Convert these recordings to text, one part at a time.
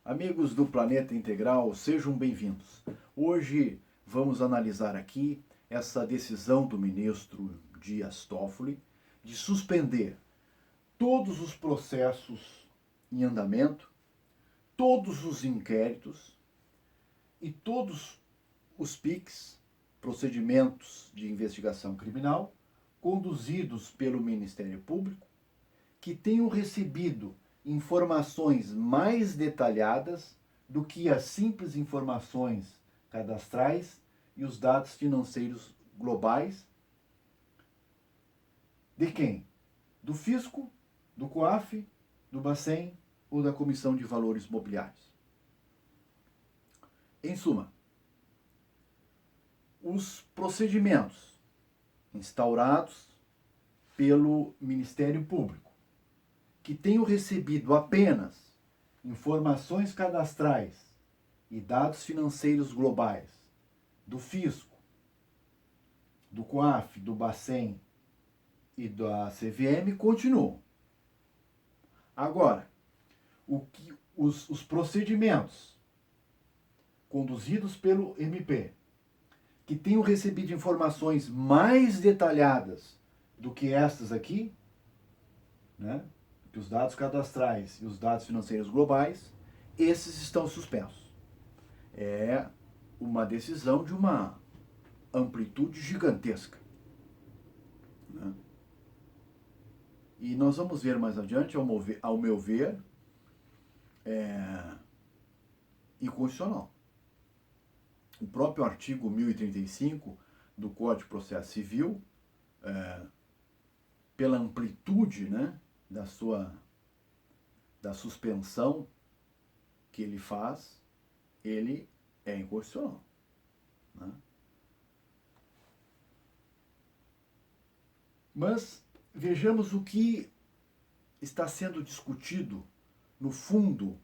Amigos do Planeta Integral, sejam bem-vindos. Hoje vamos analisar aqui essa decisão do ministro Dias Toffoli de suspender todos os processos em andamento, todos os inquéritos e todos os PICs, procedimentos de investigação criminal, conduzidos pelo Ministério Público, que tenham recebido informações mais detalhadas do que as simples informações cadastrais e os dados financeiros globais. De quem? Do Fisco, do COAF, do Bacen ou da Comissão de Valores Mobiliários. Em suma, os procedimentos instaurados pelo Ministério Público que tenham recebido apenas informações cadastrais e dados financeiros globais do Fisco, do COAF, do Bacen e da CVM continuam. Agora, os procedimentos conduzidos pelo MP que tenham recebido informações mais detalhadas do que estas aqui, né? Que os dados cadastrais e os dados financeiros globais, esses estão suspensos. É uma decisão de uma amplitude gigantesca, né? E nós vamos ver mais adiante, ao meu ver, inconstitucional. O próprio artigo 1035 do Código de Processo Civil, pela amplitude, né, da suspensão que ele faz, ele é inconstitucional, né? Mas vejamos o que está sendo discutido no fundo,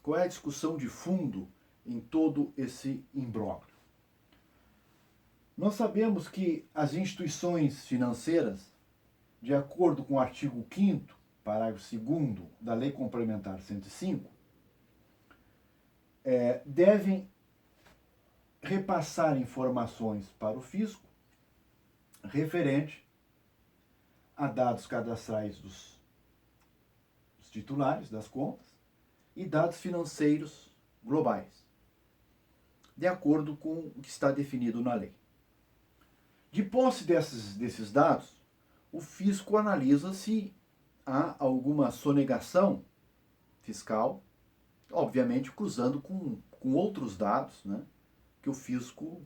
qual é a discussão de fundo em todo esse imbróglio. Nós sabemos que as instituições financeiras, de acordo com o artigo 5º, parágrafo 2º da Lei Complementar 105, devem repassar informações para o fisco referente a dados cadastrais dos titulares das contas e dados financeiros globais, de acordo com o que está definido na lei. De posse desses dados, o fisco analisa se há alguma sonegação fiscal, obviamente cruzando com outros dados, né, que o fisco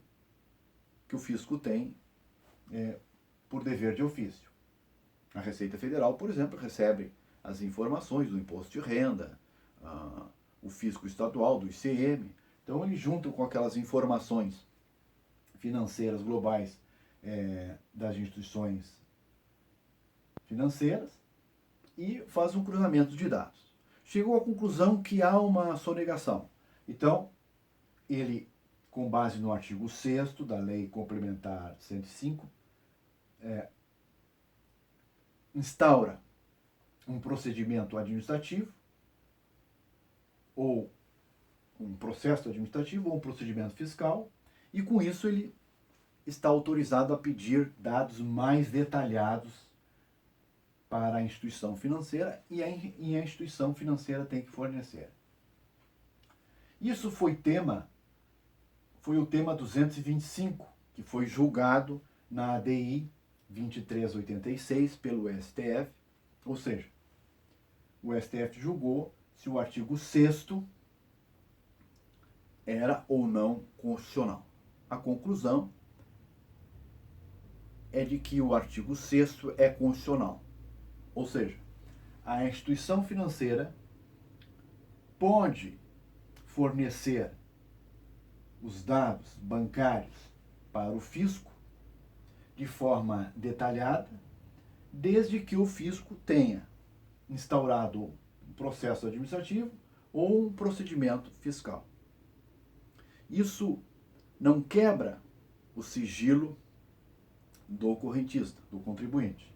tem por dever de ofício. A Receita Federal, por exemplo, recebe as informações do imposto de renda, o fisco estadual, do ICM. Então, eles juntam com aquelas informações financeiras globais das instituições financeiras e faz um cruzamento de dados. Chegou à conclusão que há uma sonegação. Então, ele, com base no artigo 6º da Lei Complementar 105, instaura um procedimento administrativo ou um processo administrativo ou um procedimento fiscal, e com isso ele está autorizado a pedir dados mais detalhados para a instituição financeira e a instituição financeira tem que fornecer. Isso foi o tema 225, que foi julgado na ADI 2386 pelo STF, ou seja, o STF julgou se o artigo 6º era ou não constitucional. A conclusão é de que o artigo 6º é constitucional. Ou seja, a instituição financeira pode fornecer os dados bancários para o fisco de forma detalhada, desde que o fisco tenha instaurado um processo administrativo ou um procedimento fiscal. Isso não quebra o sigilo do correntista, do contribuinte.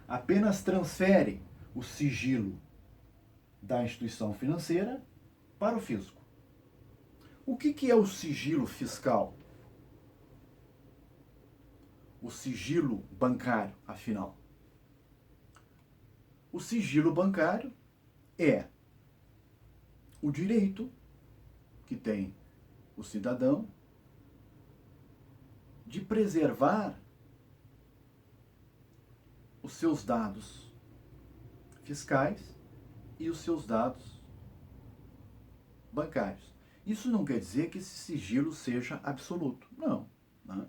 Apenas transfere o sigilo da instituição financeira para o fisco. O que é o sigilo fiscal? O sigilo bancário, afinal. O sigilo bancário é o direito que tem o cidadão de preservar os seus dados fiscais e os seus dados bancários. Isso não quer dizer que esse sigilo seja absoluto. Não. Né?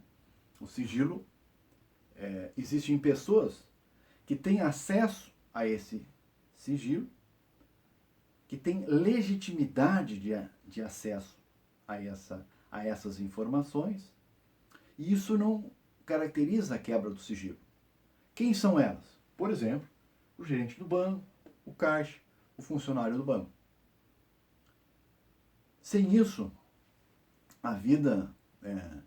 O sigilo, existem pessoas que têm acesso a esse sigilo, que têm legitimidade de acesso a essas informações, e isso não caracteriza a quebra do sigilo. Quem são elas? Por exemplo, o gerente do banco, o caixa, o funcionário do banco. Sem isso, a vida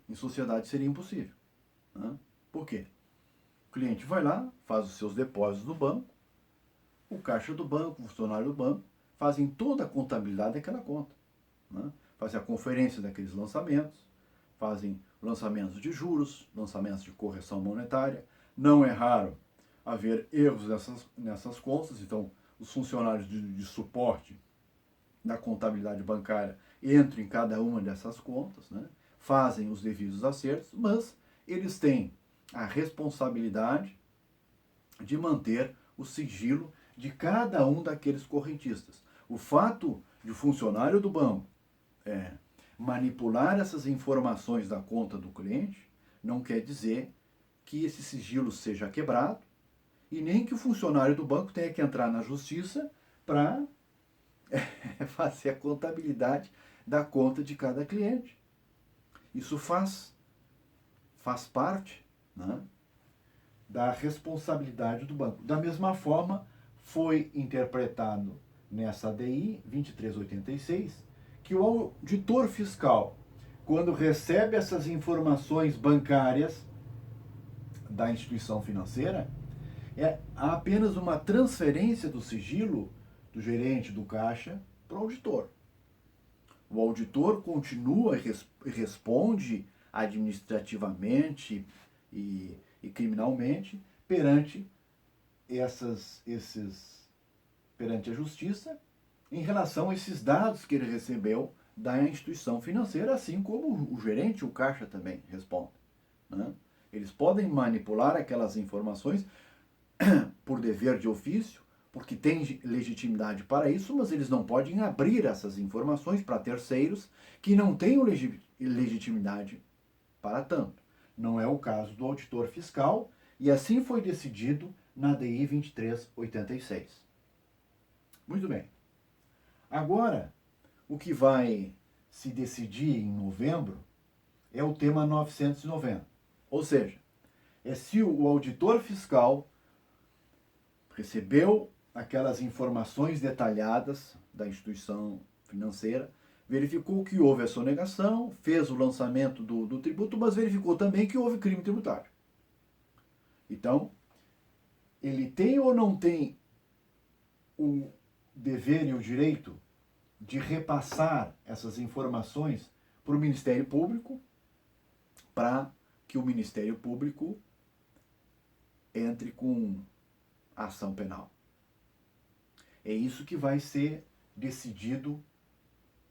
em sociedade seria impossível. Né? Por quê? O cliente vai lá, faz os seus depósitos no banco, o caixa do banco, o funcionário do banco, fazem toda a contabilidade daquela conta. Né? Fazem a conferência daqueles lançamentos, fazem lançamentos de juros, lançamentos de correção monetária. Não é raro haver erros nessas contas, então os funcionários de suporte da contabilidade bancária entram em cada uma dessas contas, né? Fazem os devidos acertos, mas eles têm a responsabilidade de manter o sigilo de cada um daqueles correntistas. O fato de o funcionário do banco manipular essas informações da conta do cliente não quer dizer que esse sigilo seja quebrado e nem que o funcionário do banco tenha que entrar na justiça para fazer a contabilidade da conta de cada cliente. Isso faz parte, né, da responsabilidade do banco. Da mesma forma, foi interpretado nessa ADI 2386 que o auditor fiscal, quando recebe essas informações bancárias da instituição financeira, há apenas uma transferência do sigilo do gerente do caixa para o auditor. O auditor continua e responde administrativamente e criminalmente perante perante a justiça em relação a esses dados que ele recebeu da instituição financeira, assim como o gerente, o caixa também responde. Né? Eles podem manipular aquelas informações por dever de ofício, porque tem legitimidade para isso, mas eles não podem abrir essas informações para terceiros que não tenham legitimidade para tanto. Não é o caso do auditor fiscal, e assim foi decidido na DI 2386. Muito bem. Agora, o que vai se decidir em novembro é o tema 990. Ou seja, é se o auditor fiscal recebeu aquelas informações detalhadas da instituição financeira, verificou que houve a sonegação, fez o lançamento do tributo, mas verificou também que houve crime tributário. Então, ele tem ou não tem o dever e o direito de repassar essas informações para o Ministério Público, para que o Ministério Público entre com ação penal. É isso que vai ser decidido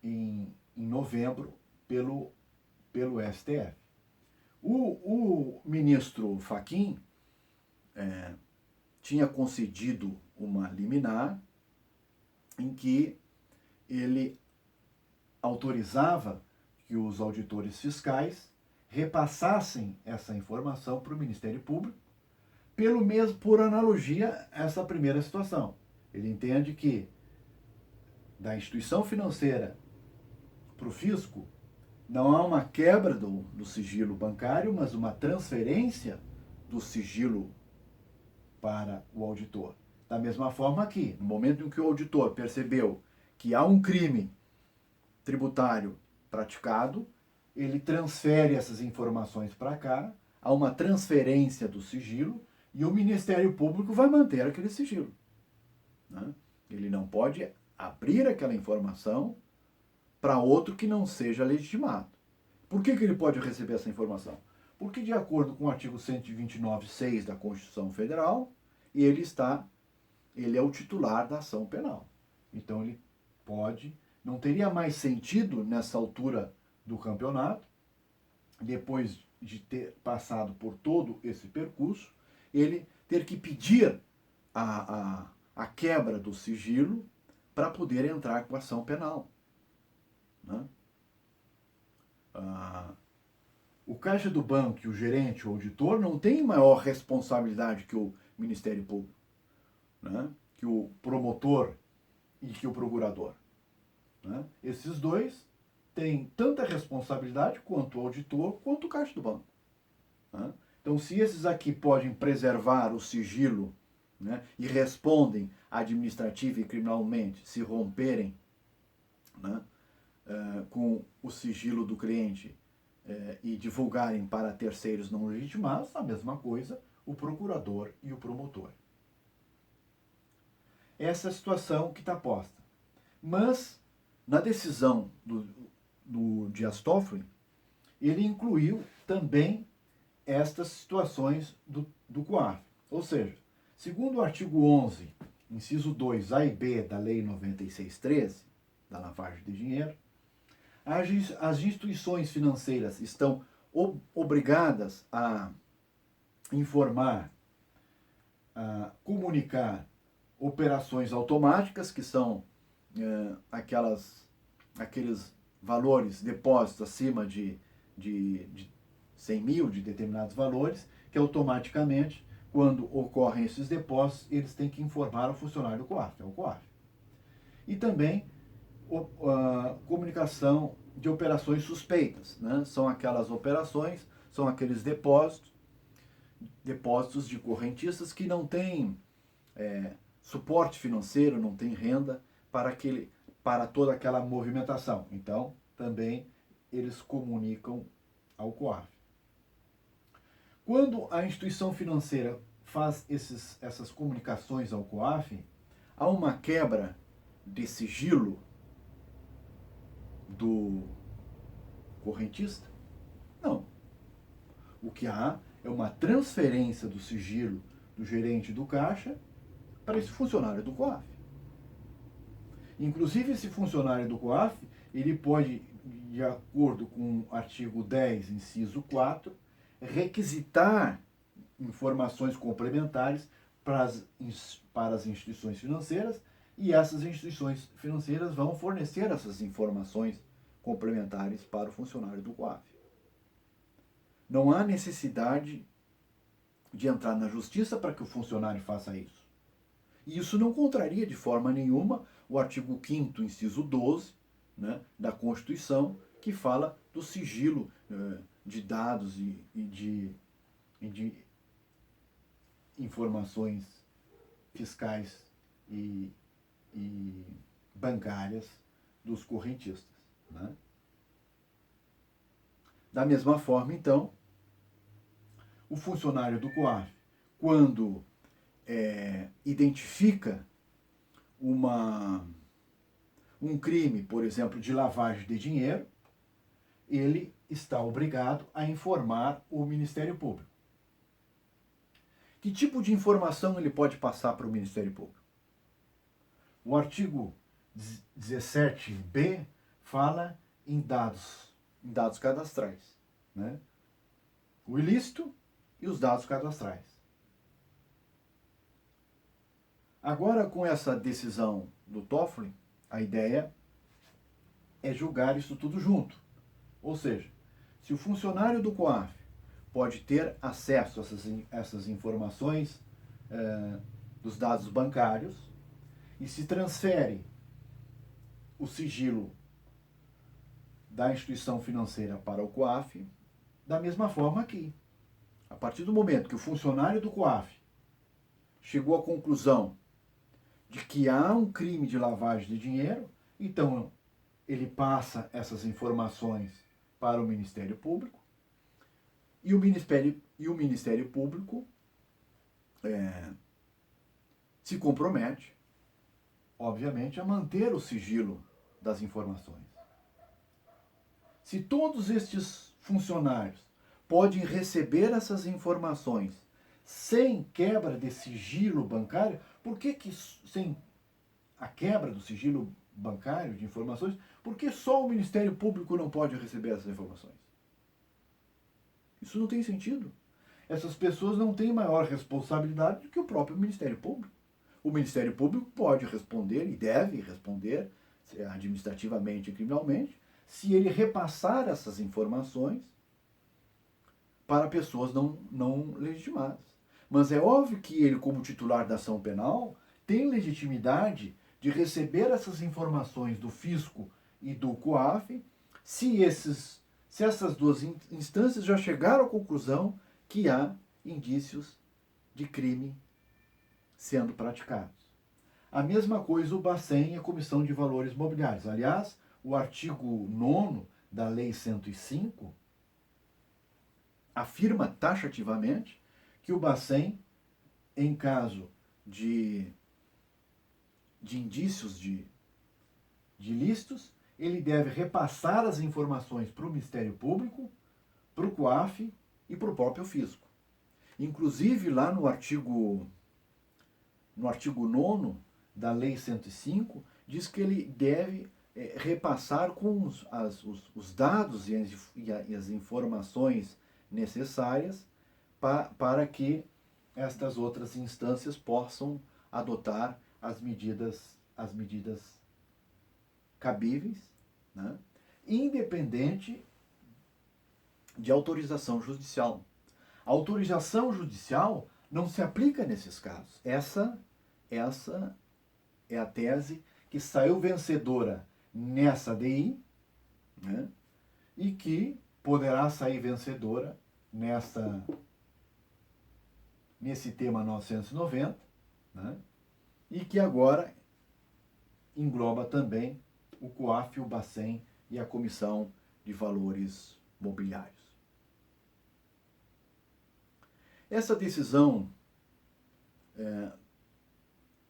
em novembro pelo STF. O ministro Fachin tinha concedido uma liminar em que ele autorizava que os auditores fiscais repassassem essa informação para o Ministério Público, por analogia a essa primeira situação. Ele entende que da instituição financeira para o fisco não há uma quebra do sigilo bancário, mas uma transferência do sigilo para o auditor. Da mesma forma que, no momento em que o auditor percebeu que há um crime tributário praticado, ele transfere essas informações para cá, há uma transferência do sigilo e o Ministério Público vai manter aquele sigilo. Né? Ele não pode abrir aquela informação para outro que não seja legitimado. Por que ele pode receber essa informação? Porque, de acordo com o artigo 129.6 da Constituição Federal, ele é o titular da ação penal. Então ele pode, não teria mais sentido nessa altura do campeonato, depois de ter passado por todo esse percurso, ele ter que pedir a quebra do sigilo para poder entrar com ação penal. Né? O caixa do banco e o gerente ou auditor não tem maior responsabilidade que o Ministério Público, né? Que o promotor e que o procurador. Né? Esses dois têm tanta responsabilidade quanto o auditor, quanto o caixa do banco. Né? Então, se esses aqui podem preservar o sigilo, né, e respondem administrativa e criminalmente se romperem, né, com o sigilo do cliente e divulgarem para terceiros não legitimados, a mesma coisa o procurador e o promotor. Essa é a situação que está posta. Mas, na decisão do Dias Toffoli, ele incluiu também estas situações do COAF. Ou seja, segundo o artigo 11, inciso 2, A e B da Lei 9613, da lavagem de dinheiro, as instituições financeiras estão obrigadas a informar, a comunicar operações automáticas, que são aqueles valores, depósitos acima de 100 mil, de determinados valores, que automaticamente, quando ocorrem esses depósitos, eles têm que informar o funcionário do COAF, é o COAF. E também comunicação de operações suspeitas, né? São aquelas operações, são aqueles depósitos de correntistas que não têm suporte financeiro, não têm renda para toda aquela movimentação. Então, também eles comunicam ao COAF. Quando a instituição financeira faz essas comunicações ao COAF, há uma quebra de sigilo do correntista? Não. O que há é uma transferência do sigilo do gerente do caixa para esse funcionário do COAF. Inclusive, esse funcionário do COAF, ele pode, de acordo com o artigo 10, inciso 4, requisitar informações complementares para as instituições financeiras, e essas instituições financeiras vão fornecer essas informações complementares para o funcionário do COAF. Não há necessidade de entrar na justiça para que o funcionário faça isso. E isso não contraria de forma nenhuma o artigo 5º, inciso 12, né, da Constituição, que fala do sigilo de dados e de informações fiscais e bancárias dos correntistas. Né? Da mesma forma, então, o funcionário do COAF, quando identifica um crime, por exemplo, de lavagem de dinheiro, ele está obrigado a informar o Ministério Público. Que tipo de informação ele pode passar para o Ministério Público? O artigo 17b fala em dados cadastrais, né? O ilícito e os dados cadastrais. Agora, com essa decisão do Toffoli, a ideia é julgar isso tudo junto. Ou seja, se o funcionário do COAF pode ter acesso a essas informações dos dados bancários e se transfere o sigilo da instituição financeira para o COAF, da mesma forma aqui. A partir do momento que o funcionário do COAF chegou à conclusão de que há um crime de lavagem de dinheiro, então ele passa essas informações para o Ministério Público e o Ministério Público se compromete, obviamente, a manter o sigilo das informações. Se todos estes funcionários podem receber essas informações sem quebra de sigilo bancário, por que sem a quebra do sigilo bancário de informações, por que só o Ministério Público não pode receber essas informações? Isso não tem sentido. Essas pessoas não têm maior responsabilidade do que o próprio Ministério Público. O Ministério Público pode responder e deve responder administrativamente e criminalmente se ele repassar essas informações para pessoas não legitimadas. Mas é óbvio que ele, como titular da ação penal, tem legitimidade de receber essas informações do fisco e do COAF se essas duas instâncias já chegaram à conclusão que há indícios de crime sendo praticados. A mesma coisa o Bacen e a Comissão de Valores Mobiliários. Aliás, o artigo 9º da Lei 105 afirma taxativamente que o Bacen, em caso de indícios de ilícitos, ele deve repassar as informações para o Ministério Público, para o COAF e para o próprio fisco. Inclusive, lá no artigo 9º da Lei 105, diz que ele deve repassar com os dados e as informações necessárias para que estas outras instâncias possam adotar as medidas cabíveis, né? Independente de autorização judicial. A autorização judicial não se aplica nesses casos. Essa é a tese que saiu vencedora nessa ADI, né? E que poderá sair vencedora nesse tema 990, né? E que agora engloba também o COAF, o Bacen e a Comissão de Valores Mobiliários. Essa decisão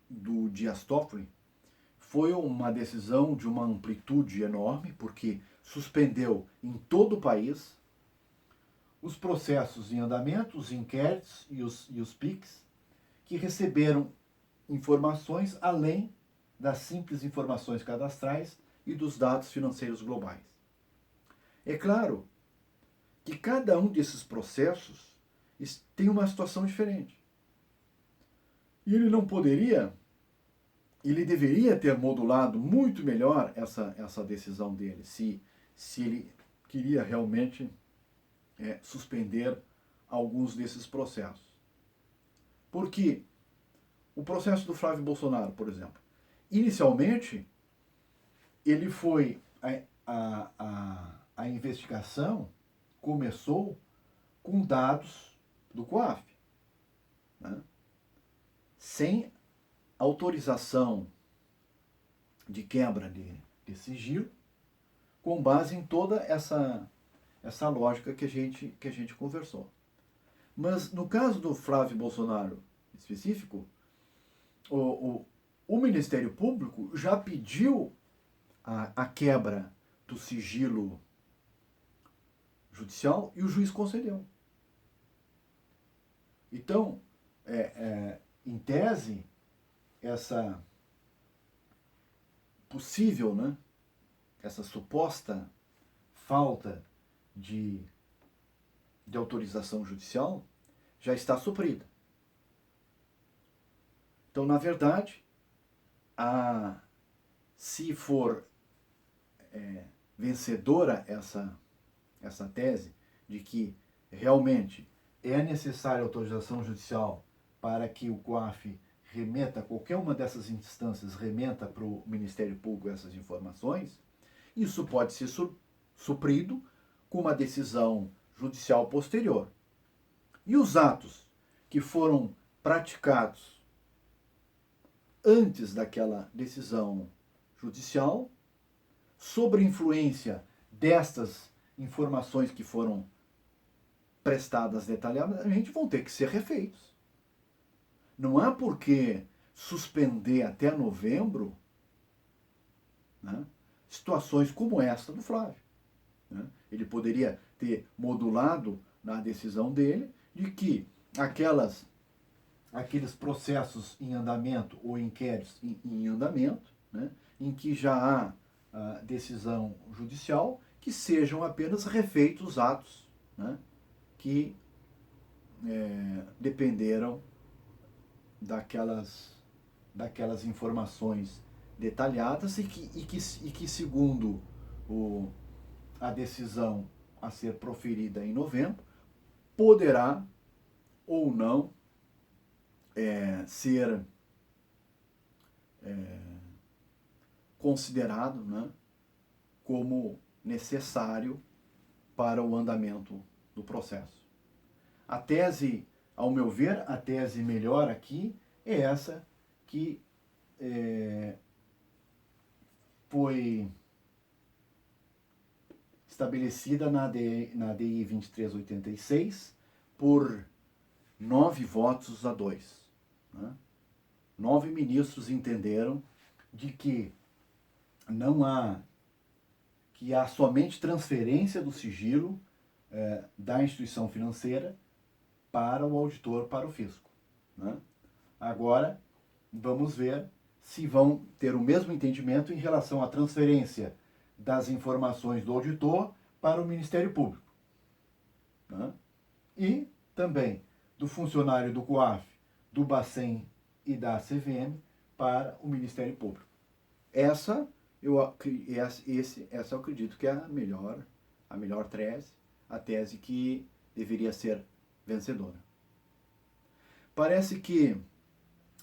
do Dias Toffoli foi uma decisão de uma amplitude enorme, porque suspendeu em todo o país os processos em andamento, os inquéritos e os PICs, que receberam informações além das simples informações cadastrais e dos dados financeiros globais. É claro que cada um desses processos tem uma situação diferente. E ele deveria ter modulado muito melhor essa decisão dele, se ele queria realmente suspender alguns desses processos. Porque o processo do Flávio Bolsonaro, por exemplo, inicialmente, ele foi a investigação começou com dados do COAF, né? Sem autorização de quebra de sigilo, com base em toda essa lógica que a gente conversou. Mas no caso do Flávio Bolsonaro específico, o Ministério Público já pediu a quebra do sigilo judicial e o juiz concedeu. Então, em tese, essa possível, né, essa suposta falta de autorização judicial já está suprida. Então, na verdade, se for vencedora essa tese de que realmente é necessária autorização judicial para que o COAF remeta, qualquer uma dessas instâncias remeta para o Ministério Público essas informações, isso pode ser suprido com uma decisão judicial posterior. E os atos que foram praticados antes daquela decisão judicial, sob influência destas informações que foram prestadas detalhadamente, vão ter que ser refeitos. Não há por que suspender até novembro, né, situações como esta do Flávio. né? Ele poderia ter modulado na decisão dele de que aqueles processos em andamento ou inquéritos em andamento, né, em que já há decisão judicial, que sejam apenas refeitos os atos, né, que dependeram daquelas informações detalhadas e que segundo a decisão a ser proferida em novembro, poderá ou não ser considerado, né, como necessário para o andamento do processo. A tese, ao meu ver, a tese melhor aqui é essa que foi estabelecida na DI 2386 por 9 votos a 2. Né? 9 ministros entenderam de que há somente transferência do sigilo da instituição financeira para o auditor, para o fisco. Né? Agora, vamos ver se vão ter o mesmo entendimento em relação à transferência das informações do auditor para o Ministério Público. Né? E também do funcionário do COAF, do Bacen e da CVM para o Ministério Público. Essa eu acredito que é a melhor tese, a tese que deveria ser vencedora. Parece que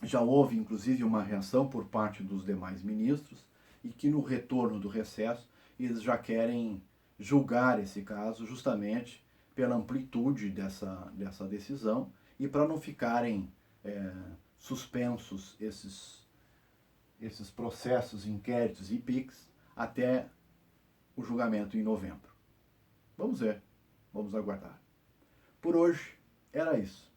já houve, inclusive, uma reação por parte dos demais ministros e que no retorno do recesso eles já querem julgar esse caso justamente pela amplitude dessa decisão e para não ficarem suspensos esses processos, inquéritos e PICs até o julgamento em novembro. Vamos ver, vamos aguardar. Por hoje, era isso.